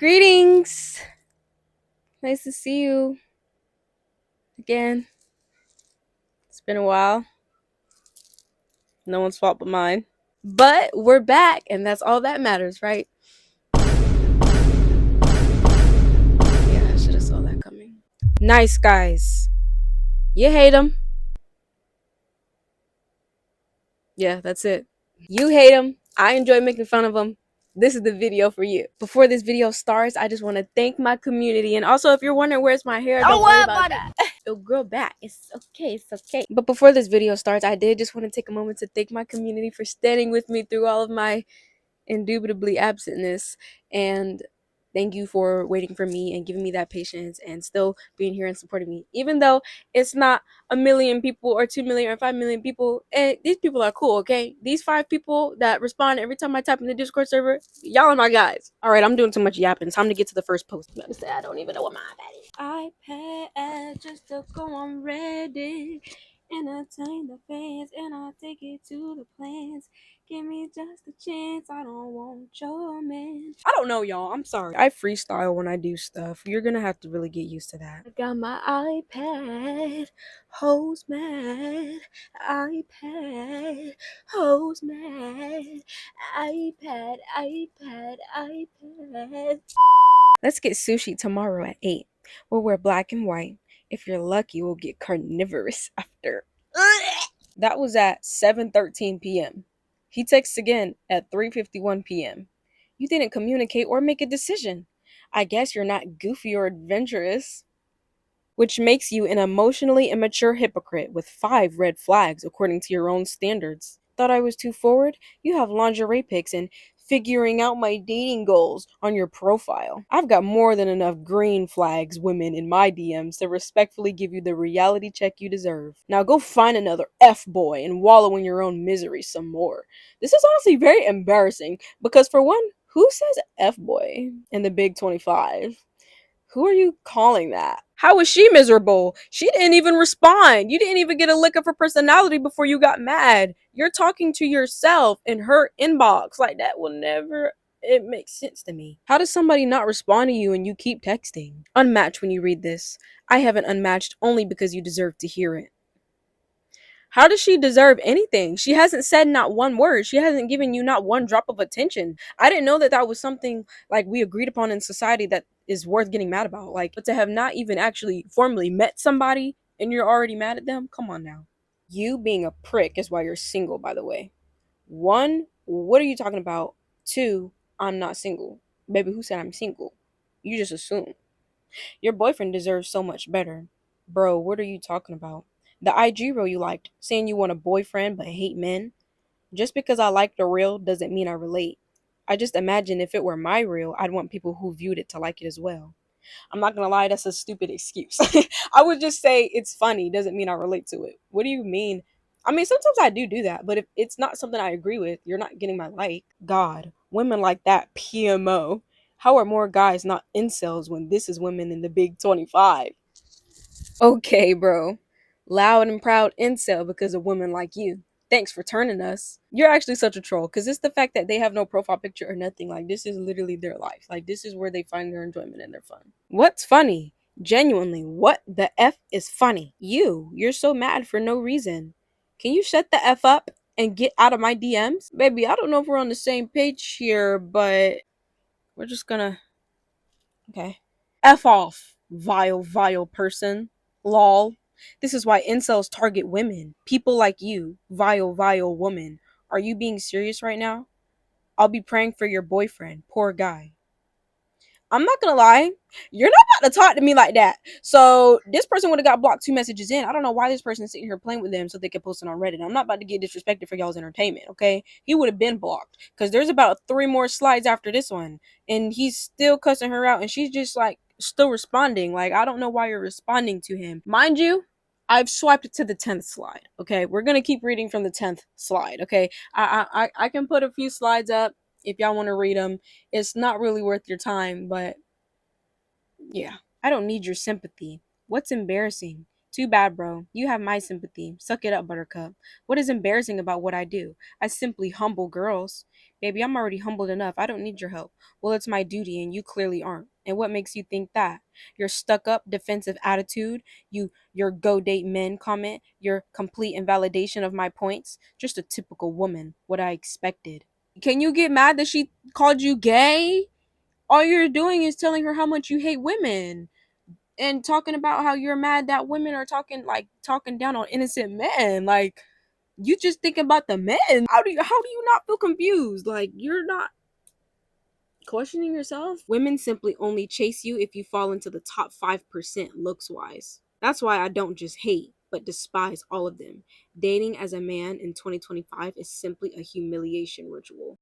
Greetings. Nice to see you again. It's been a while. No one's fault but mine. But we're back, and that's all that matters, right? Yeah, I should have saw that coming. Nice guys. You hate them. Yeah, that's it. You hate them. I enjoy making fun of them. This is the video for you. Before this video starts, I just want to thank my community. And also, if you're wondering where's my hair, don't worry about that. It'll grow back. It's okay. It's okay. But before this video starts, I did just want to take a moment to thank my community for standing with me through all of my indubitably absentness, and thank you for waiting for me and giving me that patience and still being here and supporting me, even though it's not a million people or 2 million or 5 million people. And these people are cool. Okay, these 5 people that respond every time I type in the Discord server, y'all are my guys. All right, I'm doing too much yapping. Time to get to the first post. I'm say I don't even know what my iPad is. iPad just to go on Reddit, entertain the fans, and I take it to the plans. Give me just a chance, I don't want your man. I don't know, y'all. I'm sorry. I freestyle when I do stuff. You're gonna have to really get used to that. I got my iPad, hoes mad. iPad, hoes mad. iPad. Let's get sushi tomorrow at 8. We'll wear black and white. If you're lucky, we'll get carnivorous after. That was at 7:13 p.m. He texts again at 3:51 p.m. You didn't communicate or make a decision. I guess you're not goofy or adventurous. Which makes you an emotionally immature hypocrite with 5 red flags according to your own standards. Thought I was too forward? You have lingerie pics and figuring out my dating goals on your profile. I've got more than enough green flags women in my DMs to respectfully give you the reality check you deserve. Now go find another F-boy and wallow in your own misery some more. This is honestly very embarrassing because, for one, who says F-boy in the Big 25? Who are you calling that? How was she miserable? She didn't even respond. You didn't even get a lick of her personality before you got mad. You're talking to yourself in her inbox. Like, that will never. It makes sense to me. How does somebody not respond to you and you keep texting? Unmatched when you read this. I haven't unmatched only because you deserve to hear it. How does she deserve anything? She hasn't said not one word. She hasn't given you not one drop of attention. I didn't know that that was something like we agreed upon in society that is worth getting mad about. Like, but to have not even actually formally met somebody and you're already mad at them? Come on now. You being a prick is why you're single, by the way. 1, what are you talking about? 2, I'm not single. Baby, who said I'm single? You just assume. Your boyfriend deserves so much better. Bro, what are you talking about? The IG reel you liked, saying you want a boyfriend but hate men. Just because I like the reel doesn't mean I relate. I just imagine if it were my reel, I'd want people who viewed it to like it as well. I'm not gonna lie, that's a stupid excuse. I would just say it's funny, doesn't mean I relate to it. What do you mean? I mean, sometimes I do that, but if it's not something I agree with, you're not getting my like. God, women like that PMO. How are more guys not incels when this is women in the Big 25? Okay, bro. Loud and proud incel because of women like you. Thanks for turning us. You're actually such a troll because it's the fact that they have no profile picture or nothing. Like, this is literally their life. Like, this is where they find their enjoyment and their fun. What's funny? Genuinely, what the F is funny? You're so mad for no reason. Can you shut the F up and get out of my DMs? Baby, I don't know if we're on the same page here, but we're just gonna. Okay. F off, vile person. Lol. This is why incels target women. People like you, vile woman. Are you being serious right now? I'll be praying for your boyfriend. Poor guy. I'm not gonna lie, you're not about to talk to me like that. So this person would have got blocked 2 messages in. I don't know why this person's sitting here playing with them so they can post it on Reddit. I'm not about to get disrespected for y'all's entertainment, okay? He would have been blocked because there's about 3 more slides after this one, and he's still cussing her out, and she's just like still responding. Like, I don't know why you're responding to him. Mind you, I've swiped it to the 10th slide. Okay, we're gonna keep reading from the 10th slide. Okay, I can put a few slides up if y'all want to read them. It's not really worth your time, but yeah, I don't need your sympathy. What's embarrassing? Too bad, bro. You have my sympathy. Suck it up, Buttercup. What is embarrassing about what I do? I simply humble girls. Baby, I'm already humbled enough. I don't need your help. Well, it's my duty, and you clearly aren't. And what makes you think that? Your stuck up defensive attitude, your go date men comment, your complete invalidation of my points. Just a typical woman. What I expected. Can you get mad that she called you gay? All you're doing is telling her how much you hate women and talking about how you're mad that women are talking down on innocent men. Like, you just think about the men. How do you not feel confused? Like, you're not questioning yourself? Women simply only chase you if you fall into the top 5% looks wise. That's why I don't just hate but despise all of them. Dating as a man in 2025 is simply a humiliation ritual.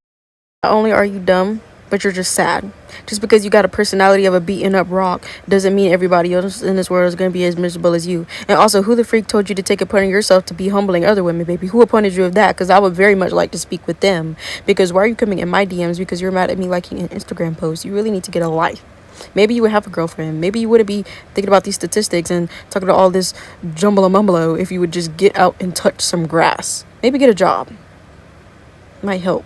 Not only are you dumb, but you're just sad. Just because you got a personality of a beaten up rock doesn't mean everybody else in this world is going to be as miserable as you. And also, who the freak told you to take it upon yourself to be humbling other women, baby? Who appointed you of that? Because I would very much like to speak with them. Because why are you coming in my DMs? Because you're mad at me liking an Instagram post. You really need to get a life. Maybe you would have a girlfriend. Maybe you wouldn't be thinking about these statistics and talking to all this jumble mumble if you would just get out and touch some grass. Maybe get a job. Might help.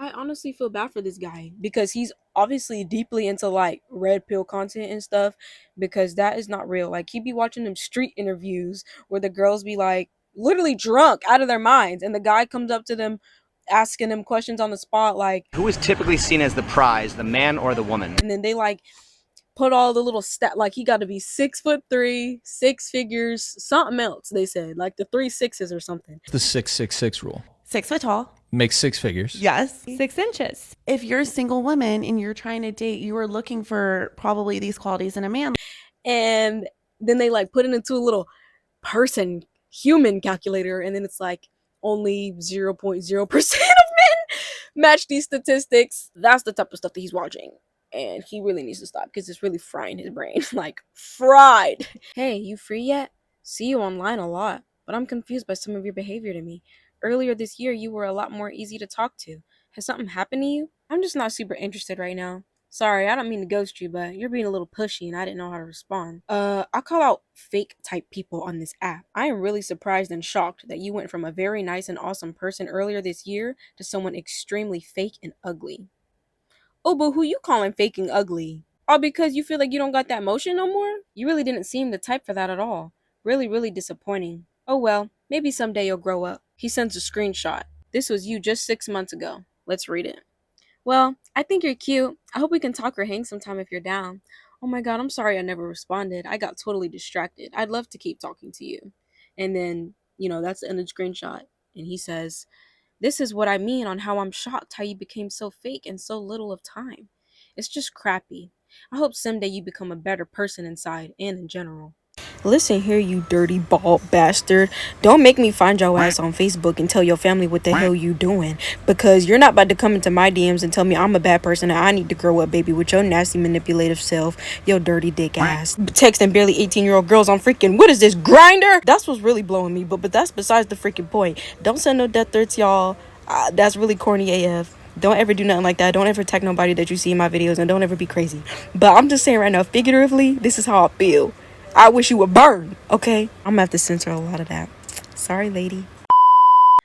I honestly feel bad for this guy because he's obviously deeply into like red pill content and stuff because that is not real. Like he be watching them street interviews where the girls be like literally drunk out of their minds and the guy comes up to them asking them questions on the spot like who is typically seen as the prize, the man or the woman? and then they like put all the little stat like he got to be 6'3", six figures, something else they said like the 3 sixes or something. The 666 rule. 6 foot tall. Makes 6 figures. Yes. 6 inches. If you're a single woman and you're trying to date, you are looking for probably these qualities in a man. And then they like put it into a little human calculator and then it's like only 0.0% of men match these statistics. That's the type of stuff that he's watching and he really needs to stop because it's really frying his brain. Like fried. Hey, you free yet? See you online a lot, but I'm confused by some of your behavior to me. Earlier this year you were a lot more easy to talk to. Has something happened to you? I'm just not super interested right now. Sorry, I don't mean to ghost you, but you're being a little pushy and I didn't know how to respond. I call out fake type people on this app. I am really surprised and shocked that you went from a very nice and awesome person earlier this year to someone extremely fake and ugly. Oh, but who you calling fake and ugly? All because you feel like you don't got that motion no more? You really didn't seem the type for that at all. Really, really disappointing. Oh well, maybe someday you'll grow up. He sends a screenshot. This was you just 6 months ago. Let's read it. Well, I think you're cute. I hope we can talk or hang sometime if you're down. Oh my god, I'm sorry I never responded. I got totally distracted. I'd love to keep talking to you. And then, that's the end of the screenshot. And he says, this is what I mean on how I'm shocked how you became so fake in so little of time. It's just crappy. I hope someday you become a better person inside and in general. Listen here, you dirty bald bastard. Don't make me find your ass on Facebook and tell your family what the hell you doing. Because you're not about to come into my DMs and tell me I'm a bad person and I need to grow up, baby, with your nasty manipulative self, your dirty dick ass. Texting barely 18-year-old girls on freaking, what is this, Grinder? That's what's really blowing me, but that's besides the freaking point. Don't send no death threats, y'all. That's really corny AF. Don't ever do nothing like that. Don't ever attack nobody that you see in my videos and don't ever be crazy. But I'm just saying right now, figuratively, this is how I feel. I wish you would burn, okay? I'm gonna have to censor a lot of that. Sorry, lady.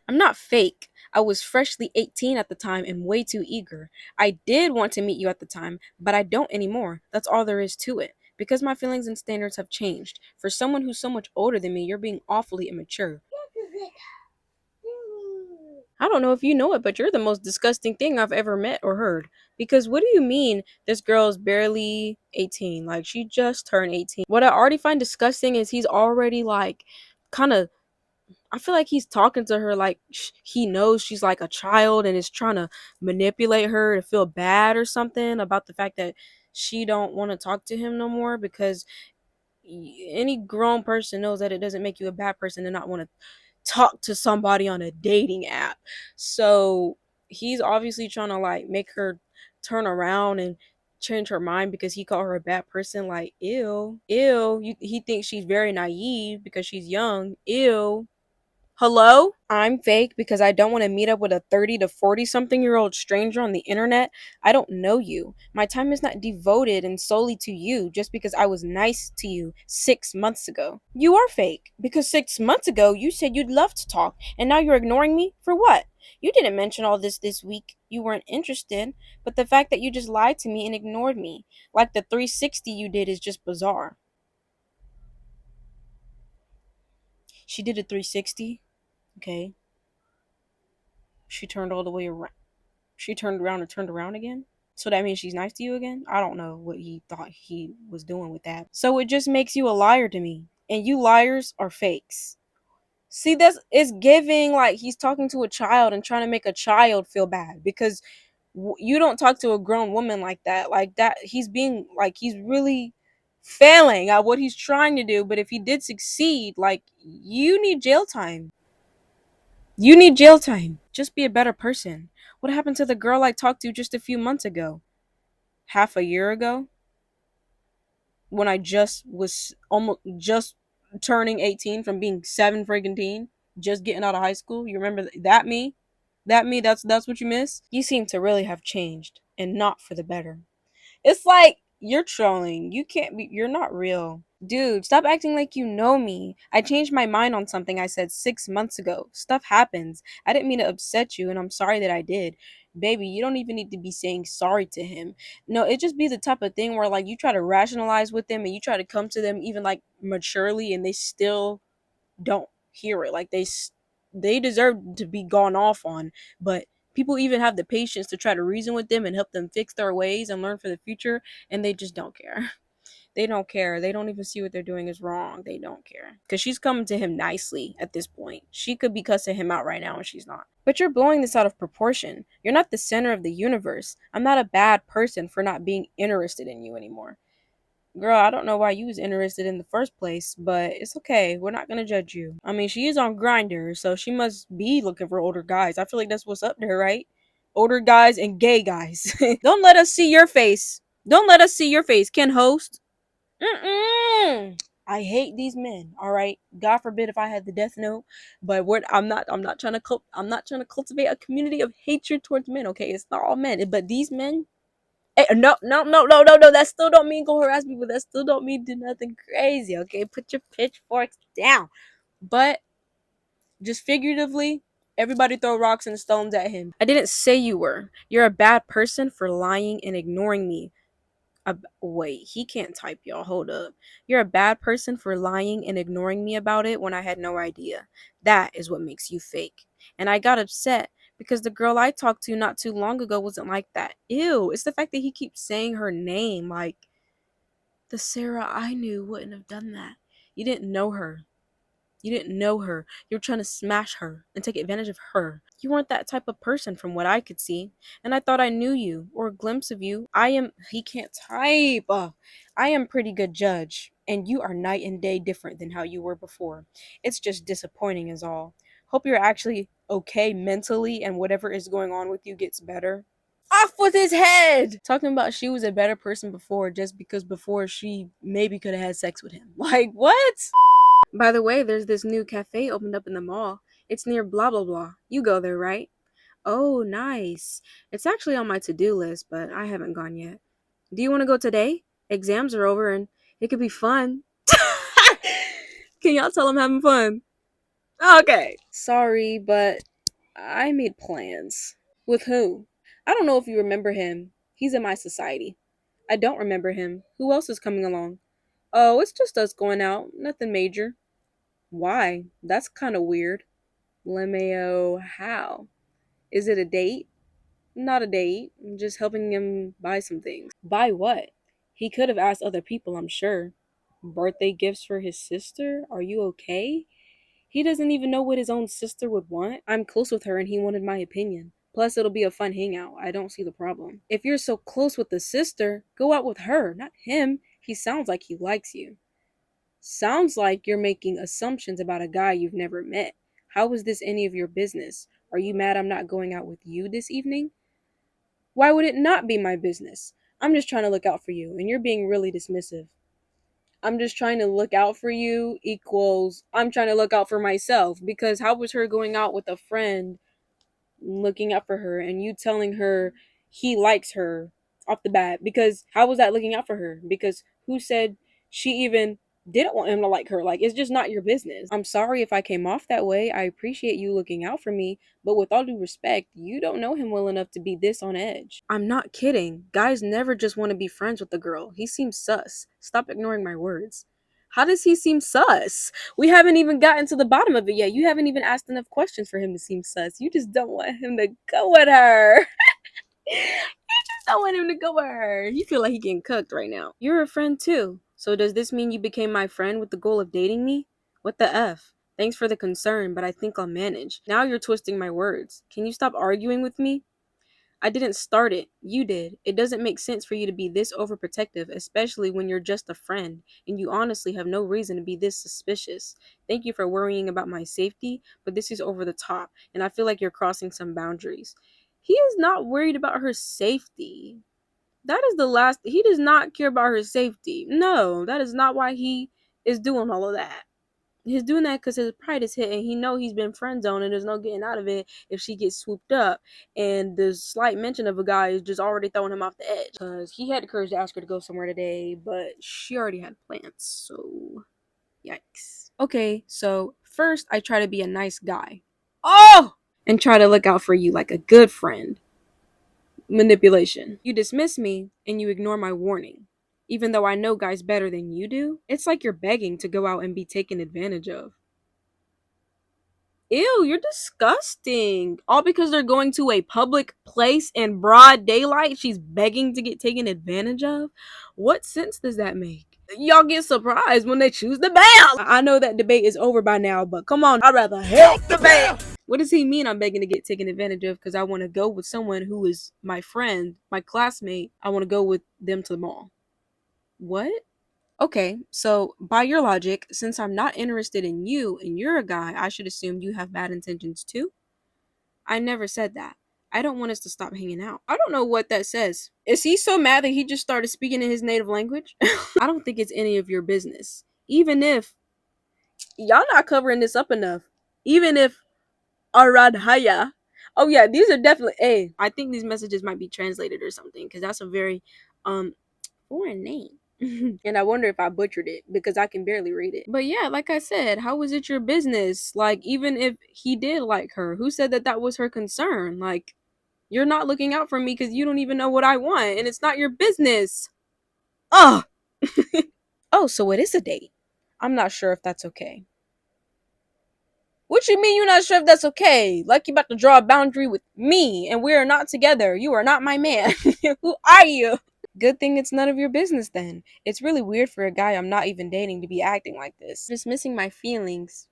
I'm not fake. I was freshly 18 at the time and way too eager. I did want to meet you at the time, but I don't anymore. That's all there is to it. Because my feelings and standards have changed. For someone who's so much older than me, you're being awfully immature. I don't know if you know it, but you're the most disgusting thing I've ever met or heard. Because what do you mean this girl's barely 18? Like, she just turned 18. What I already find disgusting is he's already, like, kind of, I feel like he's talking to her like he knows she's, like, a child and is trying to manipulate her to feel bad or something about the fact that she don't want to talk to him no more because any grown person knows that it doesn't make you a bad person to not want to talk to somebody on a dating app. So he's obviously trying to like make her turn around and change her mind because he called her a bad person. Like, ew. He thinks she's very naive because she's young. Ew. Hello? I'm fake because I don't want to meet up with a 30 to 40 something year old stranger on the internet. I don't know you. My time is not devoted and solely to you just because I was nice to you 6 months ago. You are fake because 6 months ago you said you'd love to talk and now you're ignoring me for what? You didn't mention all this week. You weren't interested, but the fact that you just lied to me and ignored me, like the 360 you did, is just bizarre. She did a 360. Okay. She turned all the way around. She turned around and turned around again. So that means she's nice to you again? I don't know what he thought he was doing with that. So it just makes you a liar to me. And you liars are fakes. See, that's it's giving like he's talking to a child and trying to make a child feel bad because you don't talk to a grown woman like that. Like that, he's being like he's really failing at what he's trying to do. But if he did succeed, like you need jail time. You need jail time. Just be a better person. What happened to the girl I talked to just a few months ago? Half a year ago? When I just was almost just turning 18 from being 7 freaking teen, just getting out of high school. You remember that me? That me, that's what you miss? You seem to really have changed and not for the better. It's like you're trolling. You can't be you're not real. Dude, stop acting like you know me. I changed my mind on something I said 6 months ago. Stuff happens. I didn't mean to upset you, and I'm sorry that I did. Baby, you don't even need to be saying sorry to him. No, it just be the type of thing where like you try to rationalize with them and you try to come to them even like maturely and they still don't hear it. Like they deserve to be gone off on, but people even have the patience to try to reason with them and help them fix their ways and learn for the future, and they just don't care. They don't care. They don't even see what they're doing is wrong. They don't care. Because she's coming to him nicely at this point. She could be cussing him out right now and she's not. But you're blowing this out of proportion. You're not the center of the universe. I'm not a bad person for not being interested in you anymore. Girl, I don't know why you was interested in the first place, but it's okay. We're not gonna judge you. I mean, she is on Grinder, so she must be looking for older guys. I feel like that's what's up there, right? Older guys and gay guys. Don't let us see your face. Don't let us see your face. Can host. Mm-mm. I hate these men. All right. God forbid if I had the death note, but I'm not. I'm not trying to cultivate a community of hatred towards men. Okay, it's not all men, but these men. No, no, no, no, no, no. That still don't mean go harass people. That still don't mean do nothing crazy. Okay, put your pitchforks down. But just figuratively, everybody throw rocks and stones at him. I didn't say you were. You're a bad person for lying and ignoring me. Wait, he can't type, y'all. Hold up. You're a bad person for lying and ignoring me about it when I had no idea. That is what makes you fake. And I got upset because the girl I talked to not too long ago wasn't like that. Ew, it's the fact that he keeps saying her name. Like, the Sarah I knew wouldn't have done that. You didn't know her. You didn't know her. You were trying to smash her and take advantage of her. You weren't that type of person from what I could see. And I thought I knew you or a glimpse of you. He can't type. I am pretty good judge. And you are night and day different than how you were before. It's just disappointing is all. Hope you're actually okay mentally and whatever is going on with you gets better. Off with his head! Talking about she was a better person before just because before she maybe could have had sex with him. Like, what? By the way, there's this new cafe opened up in the mall. It's near blah blah blah. You go there, right? Oh, nice. It's actually on my to-do list, but I haven't gone yet. Do you want to go today? Exams are over and it could be fun. Can y'all tell I'm having fun? Okay. Sorry, but I made plans. With who? I don't know if you remember him. He's in my society. I don't remember him. Who else is coming along? Oh, it's just us going out. Nothing major. Why? That's kind of weird. Lemeo, how? Is it a date? Not a date. I'm just helping him buy some things. Buy what? He could have asked other people, I'm sure. Birthday gifts for his sister? Are you okay? He doesn't even know what his own sister would want. I'm close with her and he wanted my opinion. Plus, it'll be a fun hangout. I don't see the problem. If you're so close with the sister, go out with her, not him. He sounds like he likes you. Sounds like you're making assumptions about a guy you've never met. How is this any of your business? Are you mad I'm not going out with you this evening? Why would it not be my business? I'm just trying to look out for you, and you're being really dismissive. I'm just trying to look out for you equals I'm trying to look out for myself. Because how was her going out with a friend looking out for her and you telling her he likes her off the bat? Because how was that looking out for her? Because who said she even didn't want him to like her? Like, it's just not your business. I'm sorry if I came off that way. I appreciate you looking out for me, but with all due respect, you don't know him well enough to be this on edge. I'm not kidding. Guys never just want to be friends with the girl. He seems sus. Stop ignoring my words. How does he seem sus? We haven't even gotten to the bottom of it yet. You haven't even asked enough questions for him to seem sus. You just don't want him to go with her. You just don't want him to go with her. You feel like he getting cooked right now. You're a friend too. So does this mean you became my friend with the goal of dating me? What the F? Thanks for the concern, but I think I'll manage. Now you're twisting my words. Can you stop arguing with me? I didn't start it. You did. It doesn't make sense for you to be this overprotective, especially when you're just a friend, and you honestly have no reason to be this suspicious. Thank you for worrying about my safety, but this is over the top, and I feel like you're crossing some boundaries. He is not worried about her safety. That is the last. He does not care about her safety. No, that is not why he is doing all of that. He's doing that because his pride is hit and he know he's been friend zoned and there's no getting out of it if she gets swooped up. And the slight mention of a guy is just already throwing him off the edge. Because he had the courage to ask her to go somewhere today, but she already had plans. So, yikes. Okay, so first I try to be a nice guy. Oh! And try to look out for you like a good friend. Manipulation. You dismiss me and you ignore my warning. Even though I know guys better than you do, it's like you're begging to go out and be taken advantage of. Ew, you're disgusting. All because they're going to a public place in broad daylight, she's begging to get taken advantage of? What sense does that make? Y'all get surprised when they choose the bail. I know that debate is over by now, but come on, I'd rather help the bail. What does he mean I'm begging to get taken advantage of because I want to go with someone who is my friend, my classmate? I want to go with them to the mall. What? Okay, so by your logic, since I'm not interested in you and you're a guy, I should assume you have bad intentions too? I never said that. I don't want us to stop hanging out. I don't know what that says. Is he so mad that he just started speaking in his native language? I don't think it's any of your business. Even if y'all not covering this up enough. Even if Aradhaya. Oh yeah, these are definitely I think these messages might be translated or something because that's a very foreign name. And I wonder if I butchered it because I can barely read it. But yeah, like I said, how was it your business? Like, even if he did like her, who said that that was her concern? Like, you're not looking out for me because you don't even know what I want, and it's not your business. Ugh. Oh, so it is a date. I'm not sure if that's okay. What you mean you're not sure if that's okay? Like you about to draw a boundary with me and we are not together. You are not my man. Who are you? Good thing it's none of your business then. It's really weird for a guy I'm not even dating to be acting like this. Dismissing my feelings.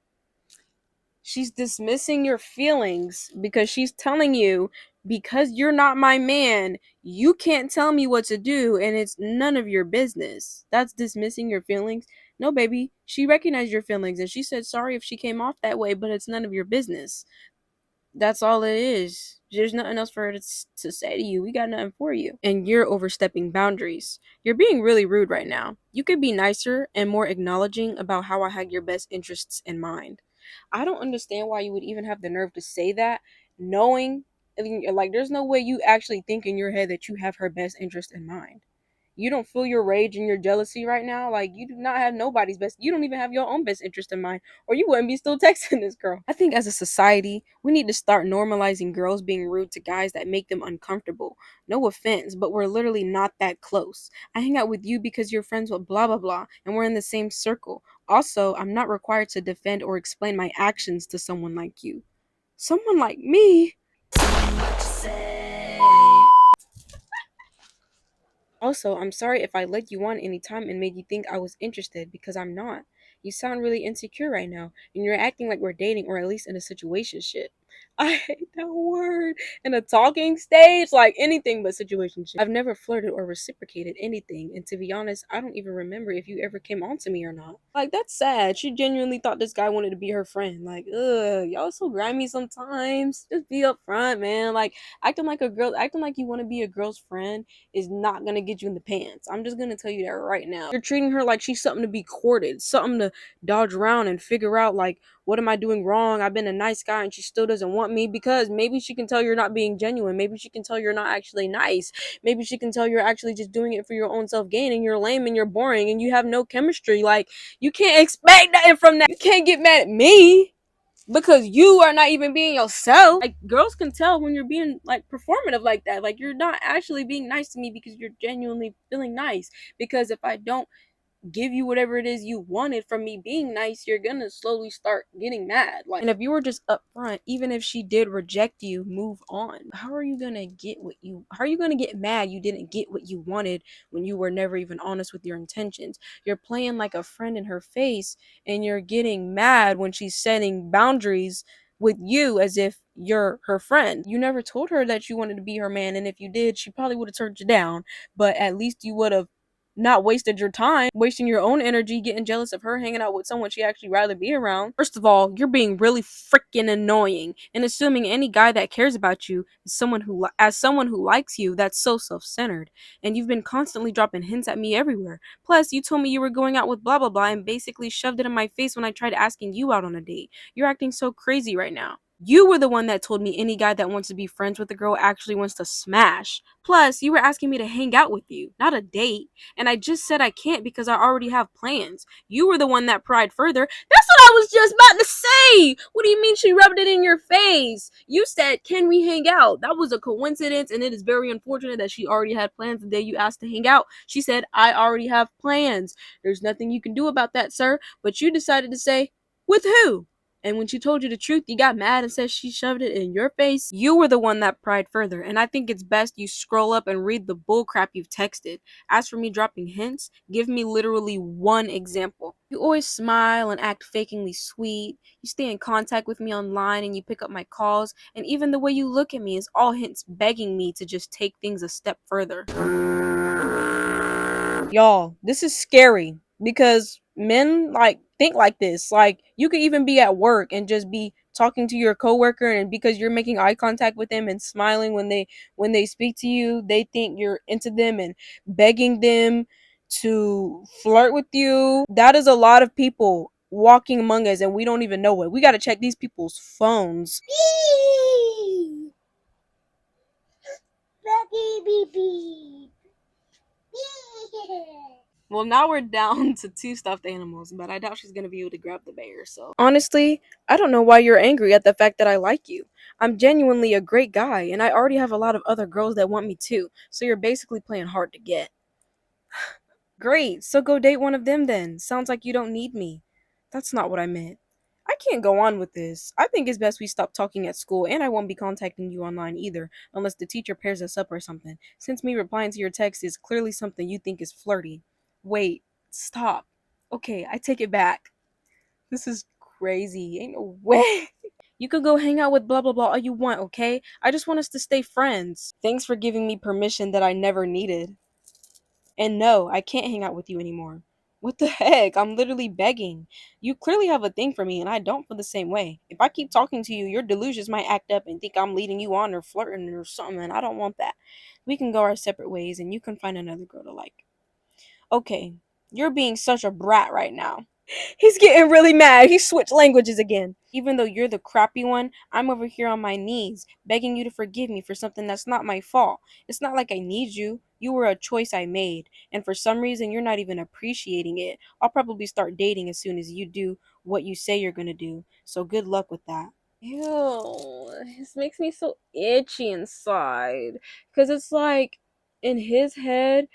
She's dismissing your feelings because she's telling you, because you're not my man, you can't tell me what to do and it's none of your business. That's dismissing your feelings. No, baby, she recognized your feelings and she said sorry if she came off that way, but it's none of your business. That's all it is. There's nothing else for her to say to you. We got nothing for you. And you're overstepping boundaries. You're being really rude right now. You could be nicer and more acknowledging about how I had your best interests in mind. I don't understand why you would even have the nerve to say that, knowing, like, there's no way you actually think in your head that you have her best interest in mind. You don't feel your rage and your jealousy right now. Like, you do not have nobody's best. You don't even have your own best interest in mind, or you wouldn't be still texting this girl. I think as a society, we need to start normalizing girls being rude to guys that make them uncomfortable. No offense, but we're literally not that close. I hang out with you because you're friends with blah blah blah, and we're in the same circle. Also, I'm not required to defend or explain my actions to someone like you. Someone like me? Also, I'm sorry if I led you on any time and made you think I was interested because I'm not. You sound really insecure right now, and you're acting like we're dating or at least in a situation shit. I hate that word. In a talking stage, like anything but situationship. I've never flirted or reciprocated anything, and to be honest, I don't even remember if you ever came on to me or not. Like, that's sad. She genuinely thought this guy wanted to be her friend. Like, ugh, y'all so grimy sometimes. Just be upfront, man. Like, acting like you want to be a girl's friend is not gonna get you in the pants. I'm just gonna tell you that right now. You're treating her like she's something to be courted, something to dodge around and figure out, like, what am I doing wrong? I've been a nice guy and she still doesn't want me, because maybe she can tell you're not being genuine. Maybe she can tell you're not actually nice. Maybe she can tell you're actually just doing it for your own self gain, and you're lame and you're boring and you have no chemistry. Like, you can't expect nothing from that. You can't get mad at me because you are not even being yourself. Like, girls can tell when you're being like performative like that. Like, you're not actually being nice to me because you're genuinely feeling nice. Because if I don't give you whatever it is you wanted from me being nice, you're gonna slowly start getting mad. Like, and if you were just upfront, even if she did reject you, move on. How are you gonna get mad you didn't get what you wanted when you were never even honest with your intentions? You're playing like a friend in her face, and you're getting mad when she's setting boundaries with you as if you're her friend. You never told her that you wanted to be her man, and if you did, she probably would have turned you down, but at least you would have not wasted your time wasting your own energy getting jealous of her hanging out with someone she actually rather be around. First of all, you're being really freaking annoying and assuming any guy that cares about you is someone who likes you. That's so self-centered, and you've been constantly dropping hints at me everywhere. Plus, you told me you were going out with blah blah blah and basically shoved it in my face when I tried asking you out on a date. You're acting so crazy right now. You were the one that told me any guy that wants to be friends with a girl actually wants to smash. Plus, you were asking me to hang out with you, not a date. And I just said I can't because I already have plans. You were the one that pried further. That's what I was just about to say. What do you mean she rubbed it in your face? You said, "Can we hang out?" That was a coincidence, and it is very unfortunate that she already had plans the day you asked to hang out. She said, "I already have plans." There's nothing you can do about that, sir. But you decided to say, "With who?" And when she told you the truth, you got mad and said she shoved it in your face. You were the one that pried further, and I think it's best you scroll up and read the bullcrap you've texted. As for me dropping hints, give me literally one example. You always smile and act fakingly sweet. You stay in contact with me online and you pick up my calls, and even the way you look at me is all hints begging me to just take things a step further. Y'all, this is scary because men like think like this. Like, you could even be at work and just be talking to your coworker, and because you're making eye contact with them and smiling when they speak to you, they think you're into them and begging them to flirt with you. That is a lot of people walking among us and we don't even know it. We got to check these people's phones. Well, now we're down to two stuffed animals, but I doubt she's gonna be able to grab the bear, so. Honestly, I don't know why you're angry at the fact that I like you. I'm genuinely a great guy, and I already have a lot of other girls that want me too, so you're basically playing hard to get. Great, so go date one of them then. Sounds like you don't need me. That's not what I meant. I can't go on with this. I think it's best we stop talking at school, and I won't be contacting you online either, unless the teacher pairs us up or something, since me replying to your text is clearly something you think is flirty. Wait, stop. Okay, I take it back. This is crazy. Ain't no way. You could go hang out with blah blah blah all you want, okay? I just want us to stay friends. Thanks for giving me permission that I never needed. And no, I can't hang out with you anymore. What the heck? I'm literally begging. You clearly have a thing for me, and I don't feel the same way. If I keep talking to you, your delusions might act up and think I'm leading you on or flirting or something, and I don't want that. We can go our separate ways, and you can find another girl to like. Okay, you're being such a brat right now. He's getting really mad. He switched languages again. Even though you're the crappy one, I'm over here on my knees, begging you to forgive me for something that's not my fault. It's not like I need you. You were a choice I made, and for some reason, you're not even appreciating it. I'll probably start dating as soon as you do what you say you're gonna do, so good luck with that. Ew, this makes me so itchy inside. Because it's like, in his head,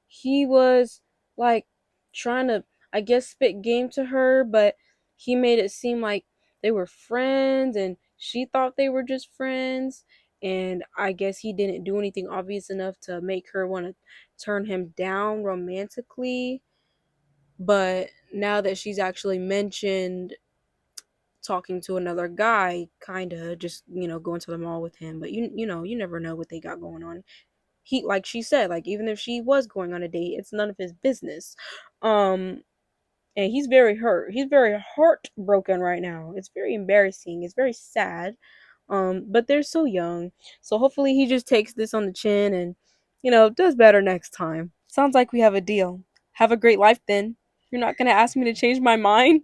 he was like trying to, I guess, spit game to her, but he made it seem like they were friends and she thought they were just friends. And I guess he didn't do anything obvious enough to make her want to turn him down romantically. But now that she's actually mentioned talking to another guy, kinda just, going to the mall with him. But you never know what they got going on. He, like she said, like, even if she was going on a date, it's none of his business. And he's very hurt. He's very heartbroken right now. It's very embarrassing. It's very sad. But they're so young. So hopefully he just takes this on the chin and, does better next time. Sounds like we have a deal. Have a great life then. You're not gonna ask me to change my mind?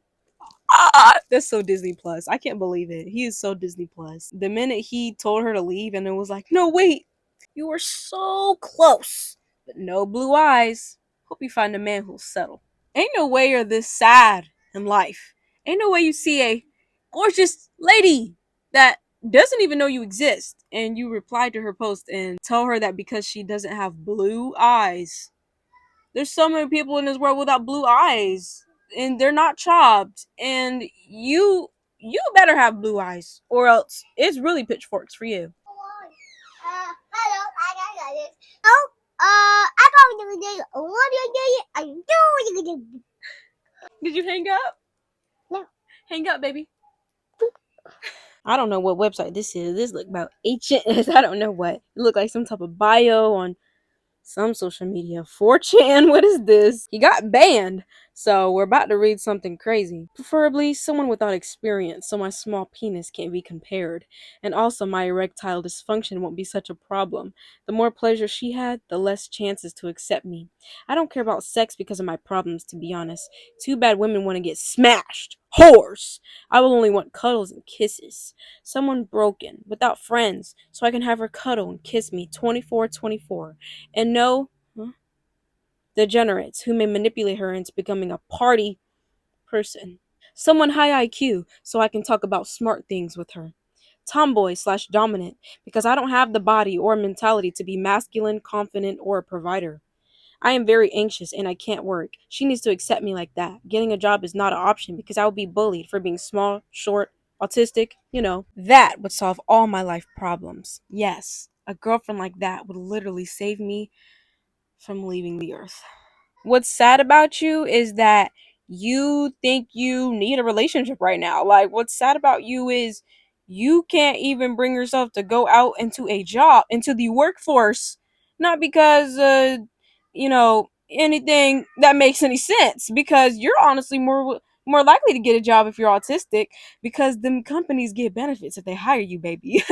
Ah, that's so Disney Plus. I can't believe it. He is so Disney Plus. The minute he told her to leave and it was like, no, wait, you were so close, but no blue eyes. Hope you find a man who'll settle. Ain't no way you're this sad in life. Ain't no way you see a gorgeous lady that doesn't even know you exist and you reply to her post and tell her that because she doesn't have blue eyes. There's so many people in this world without blue eyes and they're not chopped, and you better have blue eyes or else it's really pitchforks for you. Hello, I got it. Oh, I got it. Did you hang up? No. Hang up, baby. I don't know what website this is. This look about ancient. I don't know what. It look like some type of bio on some social media. 4chan, what is this? He got banned. So we're about to read something crazy. Preferably someone without experience so my small penis can't be compared. And also my erectile dysfunction won't be such a problem. The more pleasure she had, the less chances to accept me. I don't care about sex because of my problems, to be honest. Too bad women want to get smashed. Whores! I will only want cuddles and kisses. Someone broken, without friends, so I can have her cuddle and kiss me 24/24. And no degenerates who may manipulate her into becoming a party person. Someone high IQ so I can talk about smart things with her. Tomboy/dominant because I don't have the body or mentality to be masculine, confident, or a provider. I am very anxious and I can't work. She needs to accept me like that. Getting a job is not an option because I will be bullied for being small, short, autistic, That would solve all my life problems. Yes, a girlfriend like that would literally save me from leaving the earth. What's sad about you is that you think you need a relationship right now. Like, what's sad about you is you can't even bring yourself to go out into a job, into the workforce, not because, anything that makes any sense, because you're honestly more likely to get a job if you're autistic because them companies get benefits if they hire you, baby.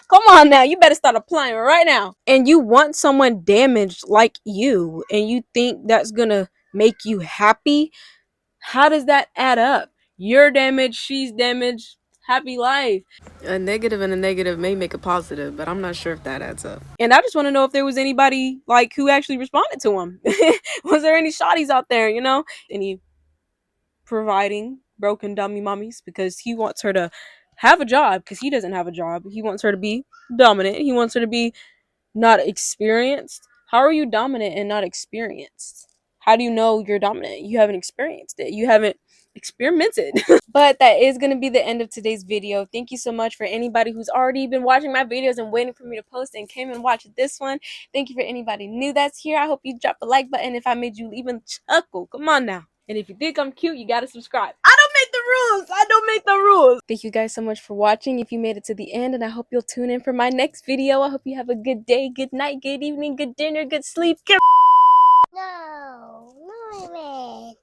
Come on now, you better start applying right now. And you want someone damaged like you, and you think that's gonna make you happy? How does that add up? You're damaged, she's damaged, happy life. A negative and a negative may make a positive, but I'm not sure if that adds up. And I just want to know if there was anybody like who actually responded to him. Was there any shotties out there, Any providing broken dummy mummies because he wants her to have a job because he doesn't have a job. He wants her to be dominant. He wants her to be not experienced. How are you dominant and not experienced? How do you know you're dominant? You haven't experienced it. You haven't experimented. But that is going to be the end of today's video. Thank you so much for anybody who's already been watching my videos and waiting for me to post and came and watched this one. Thank you for anybody new that's here. I hope you drop a like button if I made you even chuckle. Come on now. And if you think I'm cute, you gotta subscribe. I don't make the rules. I don't make the rules. Thank you guys so much for watching. If you made it to the end, and I hope you'll tune in for my next video. I hope you have a good day, good night, good evening, good dinner, good sleep. No, no, man.